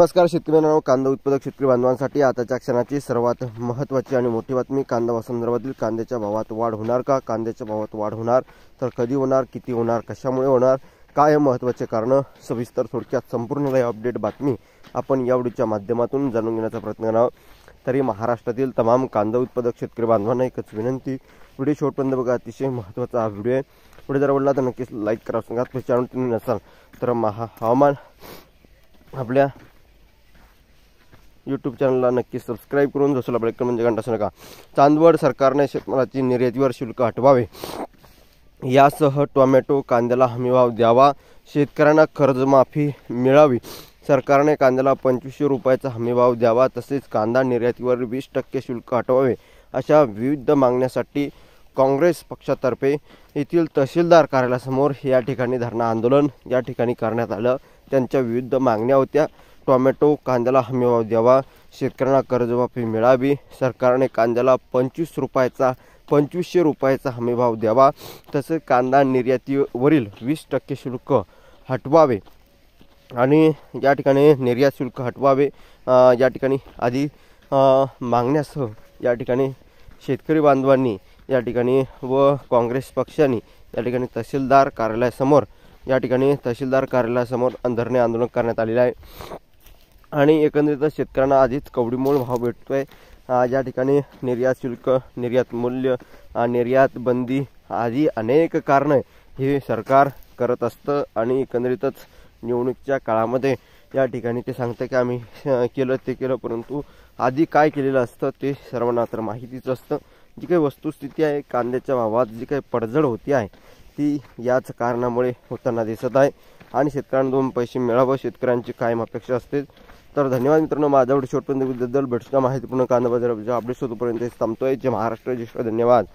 नमस्कार शेतकरी मित्रांनो, कांदा उत्पादक शेतकरी बांधवांसाठी आताच्या क्षणाची सर्वात महत्त्वाची आणि मोठी बातमी। कांदा संदर्भातील कांद्याच्या भावात वाढ होणार का? कांद्याच्या भावात वाढ होणार तर कधी होणार, किती होणार, कशामुळे होणार, काय महत्त्वाचे कारण, सविस्तर थोडक्यात संपूर्ण लाईव्ह अपडेट बातमी आपण या व्हिडिओच्या माध्यमातून जाणून घेण्याचा प्रयत्न करणार आहोत। तरी महाराष्ट्रातील तमाम कांदा उत्पादक शेतकरी बांधवांना एकच विनंती, व्हिडिओ शेवटपर्यंत बघा, अतिशय महत्त्वाचा हा व्हिडिओ आहे। पुढे जर आवडला तर नक्कीच लाईक करा, सांगा चॅनल तुम्ही नसाल तर हवामान आपल्या यूट्यूब चॅनलला नक्की सबस्क्राइब करून जसं आपल्या म्हणजे घंटा नका। चांदवड सरकारने शेतमालाची निर्यातीवर शुल्क हटवावे, यासह टोमॅटो कांद्याला हमीभाव द्यावा, शेतकऱ्यांना कर्जमाफी मिळावी, सरकारने कांद्याला 2500 रुपयाचा हमीभाव द्यावा, तसेच कांदा निर्यातीवर 20% शुल्क हटवावे अशा विविध मागण्यासाठी काँग्रेस पक्षातर्फे येथील तहसीलदार कार्यालयासमोर या ठिकाणी धरणं आंदोलन या ठिकाणी करण्यात आलं। त्यांच्या विविध मागण्या होत्या। टोमॅटो कांद्याला हमीभाव द्यावा, शेतकऱ्यांना कर्जमाफी मिळावी, सरकारने कांद्याला 2500 रुपयाचा हमीभाव द्यावा, तसेच कांदा निर्यातीवरील 20% शुल्क हटवावे आणि या ठिकाणी निर्यात शुल्क हटवावे या ठिकाणी आधी मागण्यासह या ठिकाणी शेतकरी बांधवांनी या ठिकाणी व काँग्रेस पक्षाने या ठिकाणी तहसीलदार कार्यालयासमोर धरणे आंदोलन करण्यात आलेले आहे। आणि एकंदरीत शेतकऱ्यांना आधीच कवडीमोल भाव भेटतोय। या ठिकाणी निर्यात शुल्क, निर्यात मूल्य, निर्यात बंदी आदी अनेक कारणे हे सरकार करत असतं आणि एकंदरीतच निवडणुकीच्या काळामध्ये या ठिकाणी ते सांगतं की आम्ही केलं ते केलं, परंतु आधी काय केलेलं असतं ते सर्वांना तर माहितीच असतं। जी काही वस्तुस्थिती आहे कांद्याच्या भावात जी काही पडझड होती आहे ती याच कारणामुळे होताना दिसत आहे आणि शेतकऱ्यांना 2 पैसे मिळावं शेतकऱ्यांची कायम अपेक्षा असते। तर धन्यवाद मित्रांनो, माझा व्हिडिओ शेवटपर्यंत बद्दल भेटूया माहितीपूर्ण कांदा बाजाराच्या अपडेट्स होतोपर्यंत थांबतोय। जय महाराष्ट्र, जय श्री, धन्यवाद।